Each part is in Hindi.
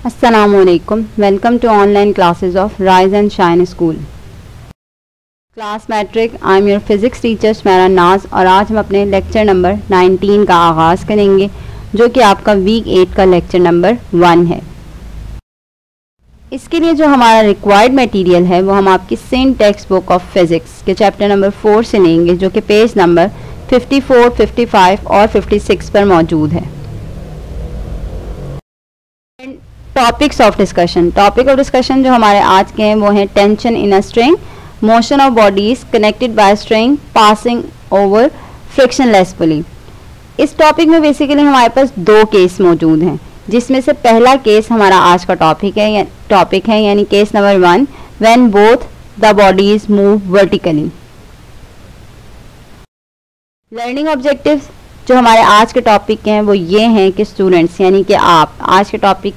Assalamualaikum. Welcome to online classes of Rise and Shine School. Class matric I am your physics teacher मेरा नाज और आज हम अपने लेक्चर नंबर 19 का आगाज़ करेंगे जो कि आपका वीक 8 का लेक्चर नंबर 1 है। इसके लिए जो हमारा रिक्वायर्ड मटेरियल है वो हम आपकी सेंट टेक्स्ट बुक ऑफ फिज़िक्स के चैप्टर नंबर 4 से लेंगे जो कि पेज नंबर 54, 55 और 56 पर मौजूद है। टॉपिक्स ऑफ डिस्कशन जो हमारे आज के हैं वो हैं tension in a string, motion of bodies connected by string, passing over, frictionless pulley. इस टॉपिक में बेसिकली हमारे पास दो केस मौजूद हैं जिसमें से पहला केस हमारा आज का टॉपिक है यानी case number 1 when both the bodies move vertically. Learning objectives जो हमारे आज के टॉपिक के हैं वो ये हैं कि स्टूडेंट्स यानी कि आप आज के टॉपिक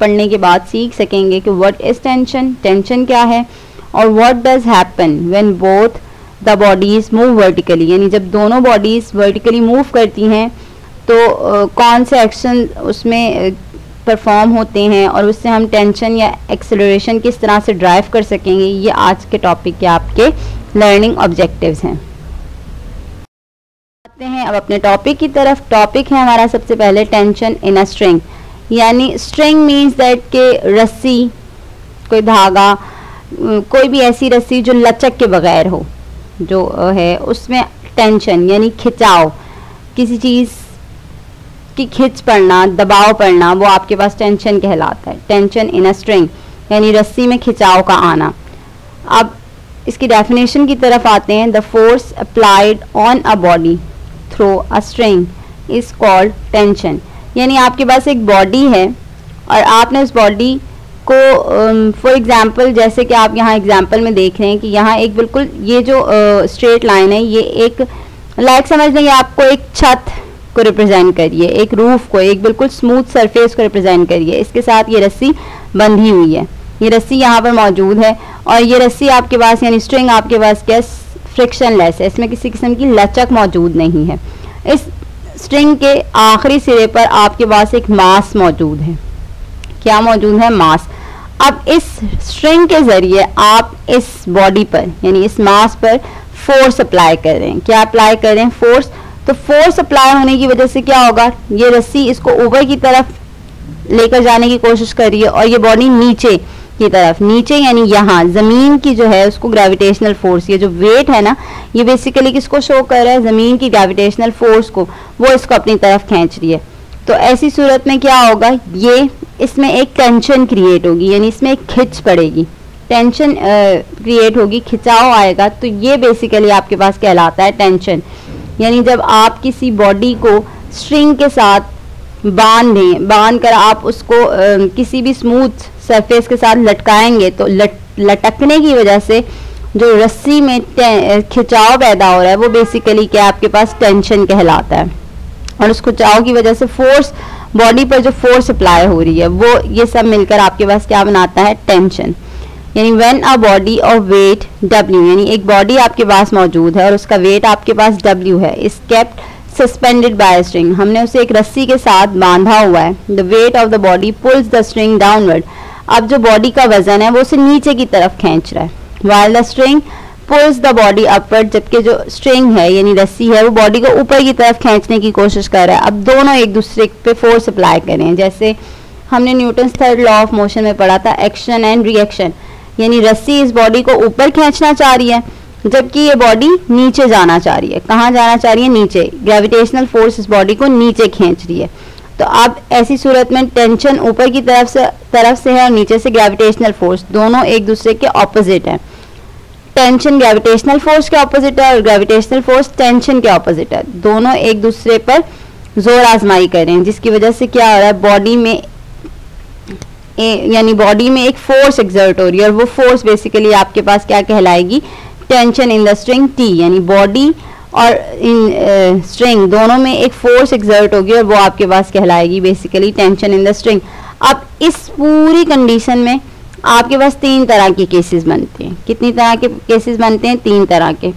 पढ़ने के बाद सीख सकेंगे कि व्हाट इज टेंशन क्या है और what does happen when both the bodies move vertically, यानी जब दोनों बॉडीज वर्टिकली मूव करती हैं तो कौन से एक्शन उसमें परफॉर्म होते हैं और उससे हम टेंशन या एक्सेलरेशन किस तरह से ड्राइव कर सकेंगे। ये आज के टॉपिक के आपके लर्निंग ऑब्जेक्टिव्स हैं। आते हैं अब अपने टॉपिक की तरफ। टॉपिक है हमारा सबसे पहले टेंशन इन अ स्ट्रिंग, यानी स्ट्रिंग मीन्स दैट के रस्सी, कोई धागा, कोई भी ऐसी रस्सी जो लचक के बगैर हो जो है उसमें टेंशन यानी खिंचाव, किसी चीज़ की खिंच पड़ना, दबाव पड़ना, वो आपके पास टेंशन कहलाता है। टेंशन इन अ स्ट्रिंग यानी रस्सी में खिंचाव का आना। अब इसकी डेफिनेशन की तरफ आते हैं। The force applied on a body through a string is called tension, यानी आपके पास एक बॉडी है और आपने उस बॉडी को फॉर एग्जांपल जैसे कि आप यहाँ एग्जांपल में देख रहे हैं कि यहाँ एक बिल्कुल ये जो स्ट्रेट लाइन है ये एक लाइक समझ लेंगे आपको एक छत को रिप्रेजेंट करिए, एक रूफ को, एक बिल्कुल स्मूथ सरफेस को रिप्रेजेंट करिए। इसके साथ ये रस्सी बंधी हुई है, ये रस्सी यहाँ पर मौजूद है और ये रस्सी आपके पास यानी स्ट्रिंग आपके पास क्या फ्रिक्शनलेस है, इसमें किसी किस्म की लचक मौजूद नहीं है। इस स्ट्रिंग के आखिरी सिरे पर आपके पास एक मास मौजूद है। क्या मौजूद है? मास। अब इस स्ट्रिंग के जरिए आप इस बॉडी पर यानी इस मास पर फोर्स अप्लाई कर रहे हैं। क्या अप्लाई कर रहे हैं? फोर्स। तो फोर्स अप्लाई होने की वजह से क्या होगा, ये रस्सी इसको ऊपर की तरफ लेकर जाने की कोशिश कर रही है और ये बॉडी नीचे की तरफ, नीचे यानी यहाँ ज़मीन की जो है उसको ग्रेविटेशनल फोर्स, ये जो वेट है ना ये बेसिकली किसको शो कर रहा है? ज़मीन की ग्रेविटेशनल फोर्स को, वो इसको अपनी तरफ खींच रही है। तो ऐसी सूरत में क्या होगा, ये इसमें एक टेंशन क्रिएट होगी, यानी इसमें एक खिंच पड़ेगी, टेंशन क्रिएट होगी, खिंचाव आएगा। तो ये बेसिकली आपके पास कहलाता है टेंशन। यानी जब आप किसी बॉडी को स्ट्रिंग के साथ बांध कर आप उसको किसी भी स्मूथ सरफेस के साथ लटकाएंगे तो लटकने की वजह से जो रस्सी में खिंचाव पैदा हो रहा है वो बेसिकली क्या आपके पास टेंशन कहलाता है। और उस खिंचाव की वजह से फोर्स, बॉडी पर जो फोर्स अप्लाई हो रही है वो ये सब मिलकर आपके पास क्या बनाता है? टेंशन। यानी when a body of weight W, यानी एक बॉडी आपके पास मौजूद है और उसका वेट आपके पास W है, is kept suspended bye string, हमने उसे एक रस्सी के साथ बांधा हुआ है। The weight of the body pulls the string downward, अब जो बॉडी का वजन है वो उसे नीचे की तरफ खींच रहा है। While the string pulls the body upward, जबकि जो स्ट्रिंग है यानी रस्सी है वो बॉडी को ऊपर की तरफ खींचने की कोशिश कर रहा है। अब दोनों एक दूसरे पे फोर्स अप्लाई करें, जैसे हमने Newton's third law of motion में पढ़ा था, एक्शन एंड रिएक्शन। यानी रस्सी इस बॉडी को ऊपर खींचना चाह रही है जबकि ये बॉडी नीचे जाना चाह रही है। कहाँ जाना चाह रही है? नीचे। ग्रेविटेशनल फोर्स इस बॉडी को नीचे खींच रही है। तो अब ऐसी सूरत में टेंशन ऊपर की तरफ से है और नीचे से ग्रेविटेशनल फोर्स, दोनों एक दूसरे के ऑपोजिट है। टेंशन ग्रेविटेशनल फोर्स के ऑपोजिट है और ग्रेविटेशनल फोर्स टेंशन के ऑपोजिट है। दोनों एक दूसरे पर जोर आजमाई कर रहे हैं जिसकी वजह से क्या हो रहा है, बॉडी में यानी बॉडी में एक फोर्स एक्सर्ट हो रही है और वो फोर्स बेसिकली आपके पास क्या कहलाएगी? Tension in the string T, यानी बॉडी और इन स्ट्रिंग दोनों में एक फोर्स एक्सर्ट होगी और वो आपके पास कहलाएगी basically tension in the string. अब इस पूरी कंडीशन में आपके पास 3 तरह के केसेस बनते हैं। कितनी तरह के केसेस बनते हैं? 3 तरह के।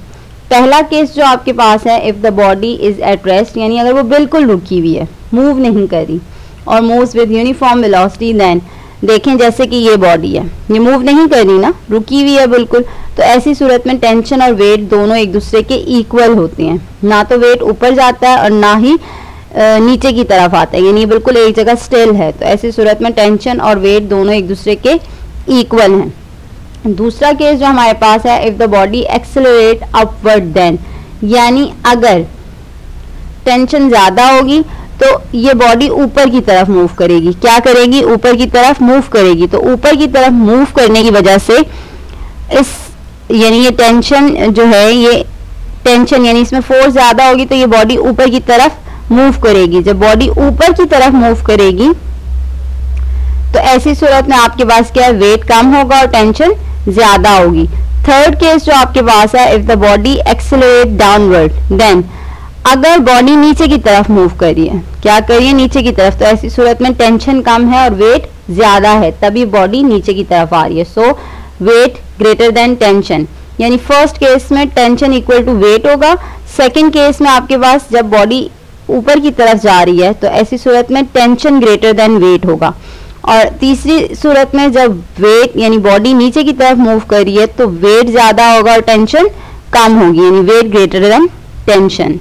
पहला केस जो आपके पास है, if the body is at rest, यानी अगर वो बिल्कुल रुकी हुई है, मूव नहीं करी और moves with uniform velocity, then देखें जैसे कि ये बॉडी है, ये मूव नहीं कर रही ना, रुकी हुई है बिल्कुल, तो ऐसी सूरत में टेंशन और वेट दोनों एक दूसरे के इक्वल होते हैं, ना तो वेट ऊपर जाता है और ना ही नीचे की तरफ आता है, यानी बिल्कुल एक जगह स्टिल है। तो ऐसी सूरत में टेंशन और वेट दोनों एक दूसरे के इक्वल हैं। दूसरा केस जो हमारे पास है, if the body accelerate upward then, यानी अगर टेंशन ज्यादा होगी तो ये बॉडी ऊपर की तरफ मूव करेगी। क्या करेगी? ऊपर की तरफ मूव करेगी। तो ऊपर की तरफ मूव करने की वजह से यानी ये टेंशन जो है, ये टेंशन यानी इसमें फोर्स ज्यादा होगी तो ये बॉडी ऊपर की तरफ मूव करेगी। जब बॉडी ऊपर की तरफ मूव करेगी तो ऐसी सूरत में आपके पास क्या है, वेट कम होगा और टेंशन ज्यादा होगी। थर्ड केस जो आपके पास है, if the body accelerate downward then, अगर बॉडी नीचे की तरफ मूव कर रही है, क्या कर रही है? नीचे की तरफ, तो ऐसी सूरत में टेंशन कम है और वेट ज्यादा है, तभी बॉडी नीचे की तरफ आ रही है। सो वेट ग्रेटर देन टेंशन, यानी फर्स्ट केस में टेंशन इक्वल टू वेट होगा, सेकंड केस में आपके पास जब बॉडी ऊपर की तरफ जा रही है तो ऐसी सूरत में टेंशन ग्रेटर देन वेट होगा, और तीसरी सूरत में जब वेट यानी बॉडी नीचे की तरफ मूव कर रही है तो वेट ज्यादा होगा और टेंशन कम होगी, यानी weight greater than tension.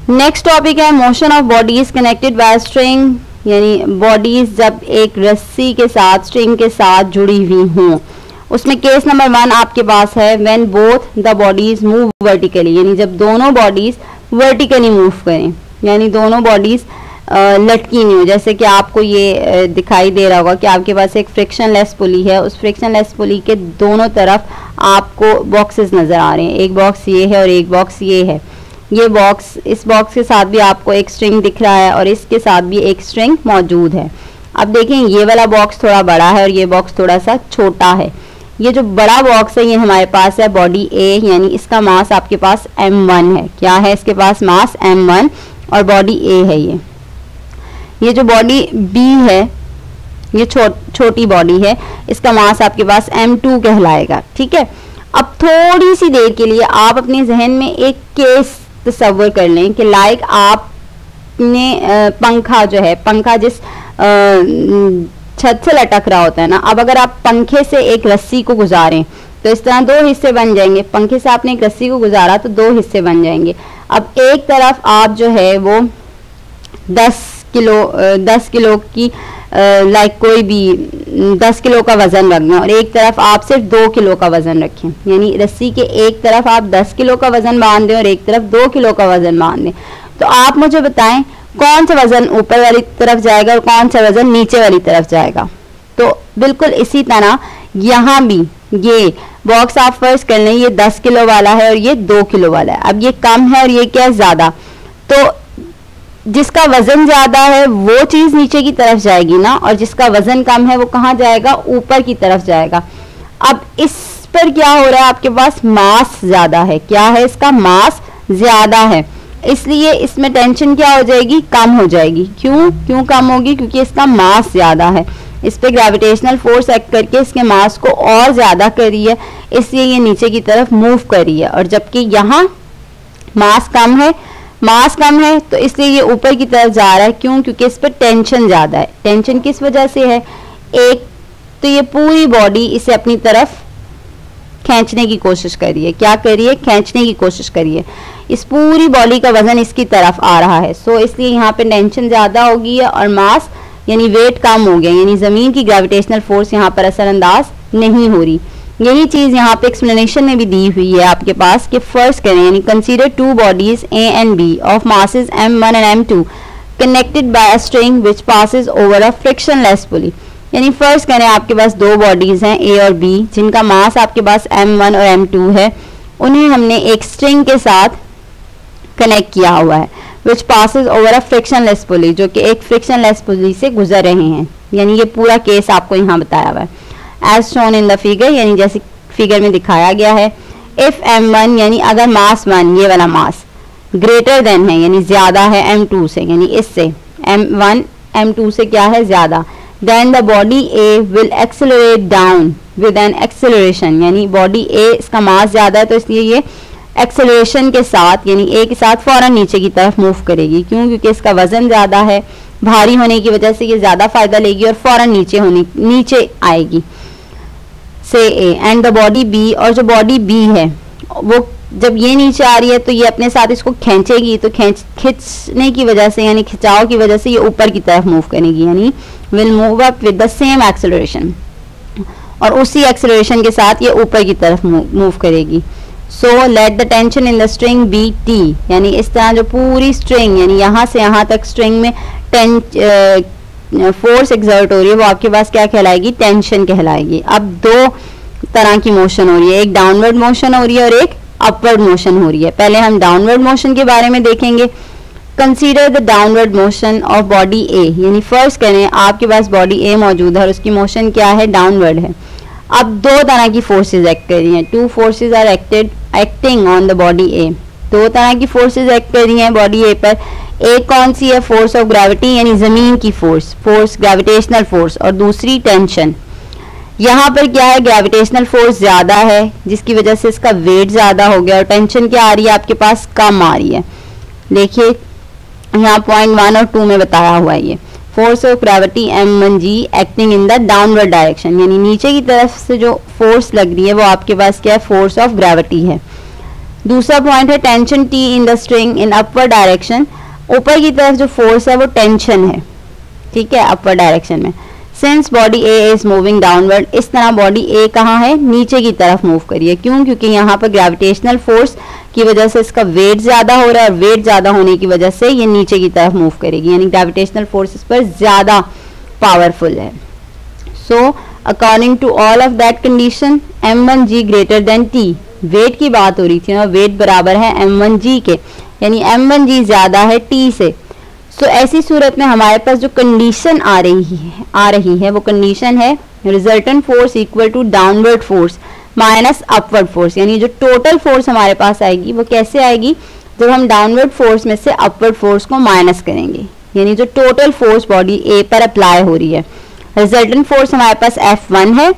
Next topic है motion of bodies connected by string, यानी बॉडीज जब एक रस्सी के साथ, स्ट्रिंग के साथ जुड़ी हुई हों। उसमें केस नंबर 1 आपके पास है, when both the bodies move vertically, यानी जब दोनों बॉडीज वर्टिकली मूव करें, यानी दोनों बॉडीज लटकी नहीं हो। जैसे कि आपको ये दिखाई दे रहा होगा कि आपके पास एक फ्रिक्शनलेस पुली है, उस फ्रिक्शनलेस पुली के दोनों तरफ आपको बॉक्सेस नजर आ रहे हैं, एक बॉक्स ये है और एक बॉक्स ये है। ये बॉक्स, इस बॉक्स के साथ भी आपको एक स्ट्रिंग दिख रहा है और इसके साथ भी एक स्ट्रिंग मौजूद है। अब देखें ये वाला बॉक्स थोड़ा बड़ा है और ये बॉक्स थोड़ा सा छोटा है। ये जो बड़ा बॉक्स है ये हमारे पास है बॉडी ए, यानी इसका मास आपके पास m1 है। क्या है? इसके पास मास m1 और बॉडी ए है। ये जो बॉडी बी है, ये छोटी बॉडी है, इसका मास आपके पास m2 कहलाएगा। ठीक है, अब थोड़ी सी देर के लिए आप अपने जहन में एक केस तस्वर कर लें कि लाइक आपने पंखा जो है, पंखा जिस छत से लटक रहा होता है ना, अब अगर आप पंखे से एक रस्सी को गुजारें तो इस तरह 2 हिस्से बन जाएंगे। पंखे से आपने एक रस्सी को गुजारा तो 2 हिस्से बन जाएंगे। अब एक तरफ आप जो है वो 10 किलो की लाइक कोई भी 10 किलो का वजन रख दें और एक तरफ आप सिर्फ 2 किलो का वजन रखें, यानी रस्सी के एक तरफ आप 10 किलो का वजन बांध दें और एक तरफ 2 किलो का वजन बांध दें। तो आप मुझे बताएं कौन सा वजन ऊपर वाली तरफ जाएगा और कौन सा वजन नीचे वाली तरफ जाएगा। तो बिल्कुल इसी तरह यहाँ भी ये बॉक्स आप फर्ज कर लें, ये 10 किलो वाला है और ये 2 किलो वाला है। अब ये कम है और ये क्या है? ज्यादा। तो जिसका वजन ज्यादा है वो चीज नीचे की तरफ जाएगी ना, और जिसका वजन कम है वो कहाँ जाएगा? ऊपर की तरफ जाएगा। अब इस पर क्या हो रहा है? आपके पास मास ज्यादा है। क्या है? इसका मास ज्यादा है, इसलिए इसमें टेंशन क्या हो जाएगी? कम हो जाएगी। क्यों कम होगी? क्योंकि इसका मास ज्यादा है। इस पे ग्रेविटेशनल फोर्स एक्ट करके इसके मास को और ज्यादा कर रही है, इसलिए ये नीचे की तरफ मूव कर रही है। और जबकि यहाँ मास कम है तो इसलिए ये ऊपर की तरफ जा रहा है। क्यों? क्योंकि इस पर टेंशन ज्यादा है। टेंशन किस वजह से है? एक तो ये पूरी बॉडी इसे अपनी तरफ खींचने की कोशिश कर रही है। क्या कर रही है? खींचने की कोशिश कर रही है। इस पूरी बॉडी का वजन इसकी तरफ आ रहा है, सो इसलिए यहाँ पे टेंशन ज्यादा हो गई है और मास यानी वेट कम हो गया, यानी जमीन की ग्रेविटेशनल फोर्स यहाँ पर असरअंदाज नहीं हो रही। यही चीज यहाँ पे एक्सप्लेनेशन में भी दी हुई है आपके पास कि फर्स्ट करें, यानी consider 2 bodies A and B of masses m1 and m2 connected by a string which passes over a frictionless pulley. यानी फर्स्ट करें आपके पास 2 बॉडीज हैं A और B जिनका मास आपके पास m1 और m2 है, उन्हें हमने एक स्ट्रिंग के साथ कनेक्ट किया हुआ है which passes over a frictionless pulley, जो कि एक frictionless पुली से गुजर रहे हैं। यानी ये पूरा केस आपको यहाँ बताया हुआ है as shown in the figure, यानी जैसे फिगर में दिखाया गया है। if m1 यानी अगर मास 1 ये वाला मास ग्रेटर देन है यानी ज्यादा है m2 से, यानी इससे m1 m2 से क्या है? ज्यादा, then the body A will accelerate down with an acceleration, यानी बॉडी A इसका मास ज्यादा है तो इसलिए ये एक्सेलरेशन के साथ यानी ए के साथ फौरन नीचे की तरफ मूव करेगी। क्यों? क्योंकि इसका वजन ज़्यादा है, भारी होने की वजह से ये ज़्यादा फायदा लेगी और फौरन नीचे आएगी से ए। एंड द बॉडी बी, और जो बॉडी बी है वो जब ये नीचे आ रही है तो ये अपने साथ इसको खींचेगी, तो खींचने की वजह से यानी खिंचाव की वजह से ये ऊपर की तरफ मूव करेगी, यानी will move up with the same acceleration, और उसी एक्सेलरेशन के साथ ये ऊपर की तरफ मूव करेगी। So let the tension in the string be T, यानी इस तरह जो पूरी स्ट्रिंग यानी यहाँ से यहाँ तक स्ट्रिंग में फोर्स एक्सर्ट हो रही है वो आपके पास क्या कहलाएगी? टेंशन कहलाएगी। अब दो तरह की मोशन हो रही है, एक डाउनवर्ड मोशन हो रही है और एक अपवर्ड मोशन हो रही है। पहले हम डाउनवर्ड मोशन के बारे में देखेंगे। Consider the downward motion of body A, यानी फर्स्ट करें आपके पास बॉडी ए मौजूद है और उसकी मोशन क्या है? डाउनवर्ड है। अब दो तरह की फोर्सेस एक्ट कर रही हैं, two forces are acting on the body A, दो तरह की फोर्सेस एक्ट कर रही हैं बॉडी ए पर। एक कौन सी है? फोर्स ऑफ ग्रेविटी यानी जमीन की फोर्स ग्रेविटेशनल फोर्स, और दूसरी टेंशन। यहाँ पर क्या है? ग्रेविटेशनल फोर्स ज्यादा है जिसकी वजह से इसका वेट ज्यादा हो गया, और टेंशन क्या आ रही है आपके पास? कम आ रही है। देखिए यहाँ पॉइंट 1 और 2 में बताया हुआ है ये force of gravity m1g acting in the downward direction, यानी नीचे की तरफ से जो फोर्स लग रही है वो आपके पास क्या है? फोर्स ऑफ ग्रेविटी है। दूसरा पॉइंट है tension t in the string in upward direction, ऊपर की तरफ जो फोर्स है वो टेंशन है, ठीक है, अपवर्ड डायरेक्शन में। Since body A is moving downward, इस तरह बॉडी ए कहाँ है? नीचे की तरफ मूव करिए। क्यों? क्योंकि यहाँ पर ग्रेविटेशनल फोर्स की वजह से इसका वेट ज्यादा हो रहा है, और वेट ज्यादा होने की वजह से ये नीचे की तरफ मूव करेगी, यानी ग्रेविटेशनल फोर्स इस पर ज्यादा पावरफुल है। So according to all of that condition m1g greater than t, weight की बात हो रही थी ना, वेट बराबर है m1g के, यानी m1g ज्यादा है t से। सो ऐसी सूरत में हमारे पास जो कंडीशन आ रही है वो कंडीशन है resultant force equal to downward force minus upward force, यानी जो टोटल फोर्स हमारे पास आएगी वो कैसे आएगी? जब हम डाउनवर्ड फोर्स में से अपवर्ड फोर्स को माइनस करेंगे, यानी जो टोटल फोर्स बॉडी ए पर अप्लाई हो रही है। रिजल्टेंट फोर्स हमारे पास F1 है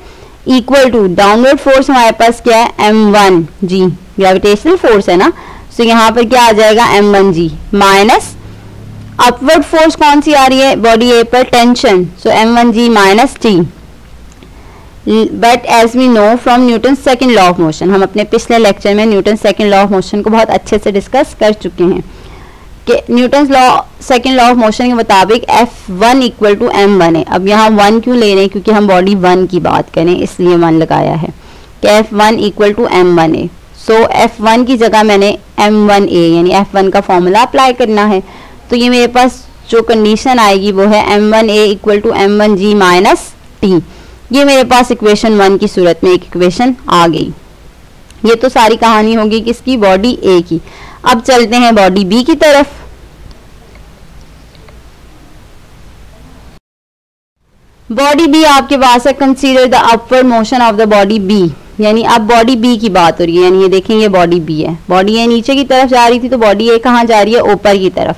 इक्वल टू डाउनवर्ड फोर्स हमारे पास क्या है? m1g, ग्रेविटेशनल फोर्स है ना, सो यहाँ पर क्या आ जाएगा? m1g माइनस अपवर्ड फोर्स कौन सी आ रही है बॉडी ए पर? Tension, so m1g minus t। But as we know from Newton second law of motion, हम अपने पिछले लेक्चर में Newton second law of motion को बहुत अच्छे से डिस्कस कर चुके हैं कि Newton second law of motion के मुताबिक F1 इक्वल टू m1 है। अब यहाँ 1 क्यों ले रहे हैं? क्योंकि हम बॉडी 1 की बात करें इसलिए 1 लगाया है कि F1 इक्वल टू m1 है। सो F1 की जगह मैंने m1a यानी F1 का फॉर्मूला अप्लाई करना है, तो ये मेरे पास जो कंडीशन आएगी वो है m1a equal to m1g minus t। ये मेरे पास इक्वेशन 1 की सूरत में एक इक्वेशन आ गई। ये तो सारी कहानी होगी किसकी? बॉडी ए की। अब चलते हैं बॉडी बी की तरफ। बॉडी बी आपके पास है consider the upward motion of the body B, यानी अब बॉडी बी की बात हो रही है, यानी ये देखें ये बॉडी बी है, बॉडी ए नीचे की तरफ जा रही थी तो बॉडी ए कहाँ जा रही है? ऊपर की तरफ,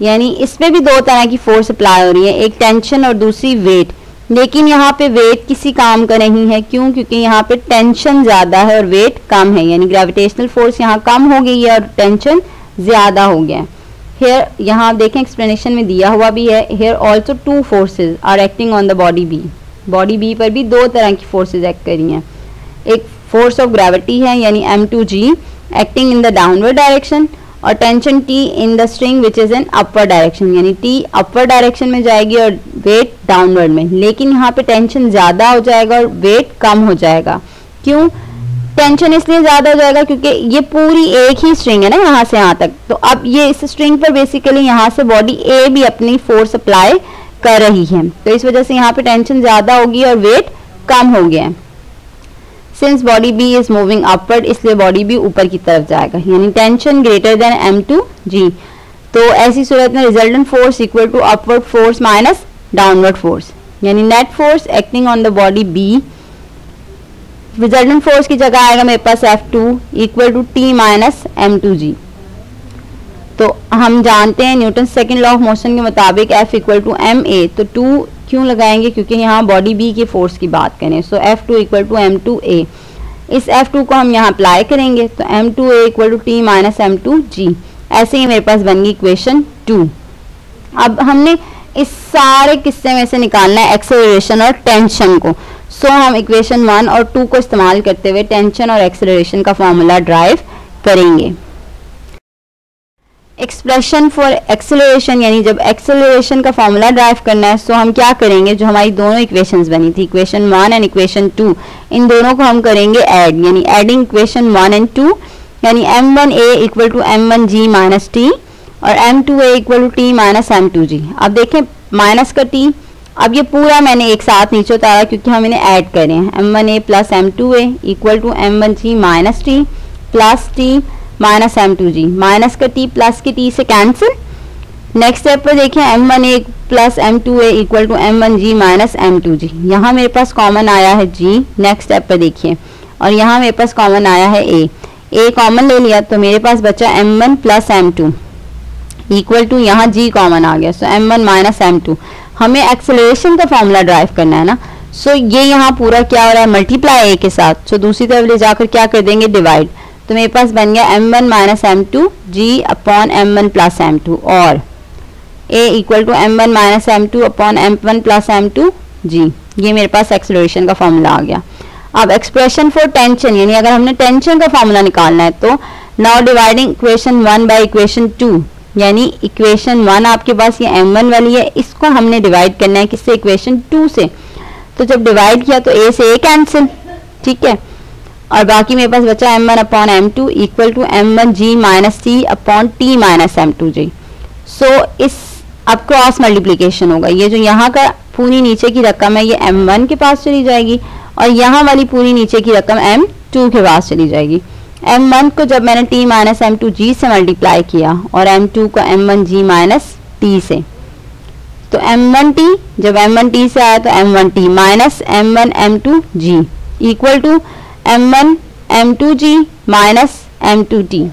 यानी इसमें भी दो तरह की फोर्स अप्लाई हो रही है, एक टेंशन और दूसरी वेट। लेकिन यहाँ पे वेट किसी काम का नहीं है, क्यों? क्योंकि यहाँ पे टेंशन ज्यादा है और वेट कम है, यानी ग्रेविटेशनल फोर्स यहाँ कम हो गई है और टेंशन ज्यादा हो गया है। हेयर यहाँ देखें एक्सप्लेनेशन में दिया हुआ भी है, here also two forces are acting on the body B, body B पर भी दो तरह की फोर्सेज एक्ट कर रही हैं। एक फोर्स ऑफ ग्रेविटी है यानी m2g acting in the downward direction, और tension t in the string which is in upward direction, यानी t अपवर्ड डायरेक्शन में जाएगी और वेट डाउनवर्ड में। लेकिन यहाँ पे टेंशन ज्यादा हो जाएगा और वेट कम हो जाएगा। क्यों? टेंशन इसलिए ज्यादा हो जाएगा क्योंकि ये पूरी एक ही स्ट्रिंग है ना यहाँ से यहाँ तक, तो अब ये इस स्ट्रिंग पर बेसिकली यहाँ से बॉडी ए भी अपनी फोर्स अप्लाई कर रही है, तो इस वजह से यहाँ पे टेंशन ज्यादा होगी और वेट कम हो गया है। Since body B is moving upward, इसलिए बॉडी बी ऊपर की तरफ जाएगा, यानी टेंशन ग्रेटर देन m2g। तो ऐसी सूरत में resultant force equal to upward force minus downward force, यानी net force acting on the body B, resultant force की जगह आएगा मेरे पास F2 equal to t minus m2g। तो हम जानते हैं Newton second law of motion के मुताबिक F इक्वल टू ma, तो 2 क्यों लगाएंगे? क्योंकि यहाँ बॉडी बी के फोर्स की बात करें, सो F2 इक्वल टू m2a। इस F2 को हम यहाँ अप्लाई करेंगे तो M2A equal to T minus M2G। ऐसे ही मेरे पास बन गई इक्वेशन 2। अब हमने इस सारे किस्से में से निकालना है एक्सेलरेशन और टेंशन को। सो हम इक्वेशन 1 और 2 को इस्तेमाल करते हुए टेंशन और एक्सेलरेशन का फॉर्मूला ड्राइव करेंगे। एक्सप्रेशन फॉर एक्सेलरेशन यानी जब एक्सेलरेशन का फॉर्मूला ड्राइव करना है, सो हम क्या करेंगे, जो हमारी दोनों इक्वेशंस बनी थी इक्वेशन 1 एंड इक्वेशन 2, इन दोनों को हम करेंगे ऐड, यानी एडिंग इक्वेशन 1 एंड 2, यानी M1A equal to M1G minus T और M2A equal to T minus M2G। अब देखें माइनस का T, अब ये पूरा मैंने एक साथ नीचे उतारा क्योंकि हम इन्हें ऐड कर रहे हैं। M1A plus M2A equal to M1G minus T plus T minus M2G, minus का T प्लस की T से कैंसिल। नेक्स्ट स्टेप पर देखें M1A plus M2A equal to M1G minus M2G, यहाँ मेरे पास कॉमन आया है G। नेक्स्ट स्टेप पर देखिए और यहाँ मेरे पास कॉमन आया है A कॉमन ले लिया तो मेरे पास बचा M1 plus M2 equal to यहाँ G कॉमन आ गया, सो M1 माइनस M2। हमें एक्सेलरेशन का फॉर्मूला ड्राइव करना है ना, सो ये यहाँ पूरा क्या हो रहा है, मल्टीप्लाई A के साथ, सो दूसरी तरफ ले जाकर क्या कर देंगे, डिवाइड। तो मेरे पास बन गया M1 minus M2 G upon M1 plus M2 और A equal to M1 minus M2 upon M1 plus M2 G। ये मेरे पास एक्सेलरेशन का फॉर्मूला आ गया। अब एक्सप्रेशन फॉर टेंशन, यानी अगर हमने टेंशन का फॉर्मूला निकालना है तो now dividing equation 1 by equation 2, यानी इक्वेशन 1 आपके पास ये M1 वाली है, इसको हमने डिवाइड करना है किससे, इक्वेशन 2 से। तो जब डिवाइड किया तो A से A कैंसिल, ठीक है, और बाकी मेरे पास बचा M1 upon M2 equal to M1G minus T upon T minus M2G। So इस अब क्रॉस मल्टीप्लीकेशन होगा, ये जो यहाँ का पूरी नीचे की रकम है ये M1 के पास चली जाएगी और यहाँ वाली पूरी नीचे की रकम M2 के पास चली जाएगी। M1 को जब मैंने T माइनस M2G से मल्टीप्लाई किया और M2 को M1G माइनस T से, तो M1T जब M1T से आया तो M1T minus M1 M2G equal to M1 M2G minus M2T।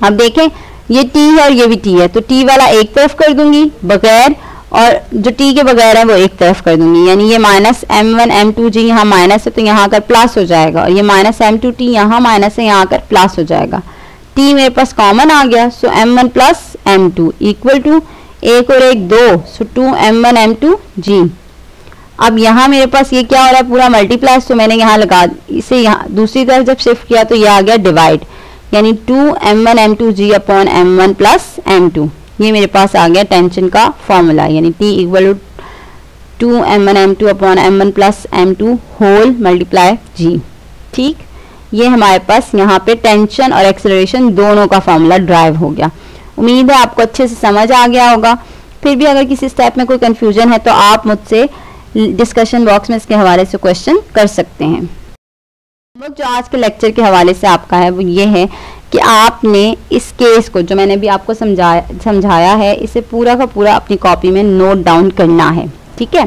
अब देखें ये T है और ये भी T है, तो T वाला एक तरफ कर दूंगी बगैर और जो T के बगैर है वो एक तरफ कर दूंगी, यानी ये माइनस M1 M2G यहाँ माइनस है तो यहाँ आकर प्लस हो जाएगा और ये माइनस M2T यहाँ माइनस है यहाँ आकर प्लस हो जाएगा। T मेरे पास कॉमन आ गया, so M1 plus M2 equal to 1 और 1 2, सो 2 M1 M2G। अब यहाँ मेरे पास ये क्या हो रहा है, पूरा मल्टीप्लाई, तो मैंने यहाँ लगा इसे, यहाँ दूसरी तरफ जब शिफ्ट किया तो ये आ गया डिवाइड, यानी 2 M1 M2G upon M1 plus M2। ये मेरे पास आ गया टेंशन का फॉर्मूला, यानी T equal to 2 M1 M2 upon M1 plus M2 whole multiply G। ठीक, ये हमारे पास यहाँ पे टेंशन और एक्सेलरेशन दोनों का फॉर्मूला ड्राइव हो गया। उम्मीद है आपको अच्छे से समझ आ गया होगा। फिर भी अगर किसी स्टेप में कोई कंफ्यूजन है तो आप मुझसे डिस्कशन बॉक्स में इसके हवाले से क्वेश्चन कर सकते हैं। जो आज के लेक्चर के हवाले से आपका है वो ये है कि आपने इस केस को जो मैंने भी आपको समझाया है इसे पूरा का पूरा अपनी कॉपी में नोट डाउन करना है, ठीक है,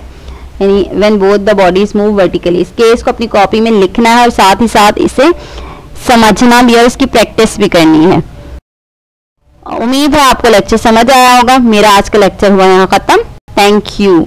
यानी when both the bodies move vertically, इस केस को अपनी कॉपी में लिखना है और साथ ही साथ इसे समझना भी है, उसकी प्रैक्टिस भी करनी है। उम्मीद है आपको लेक्चर समझ आया होगा। मेरा आज का लेक्चर हुआ यहाँ खत्म। Thank you.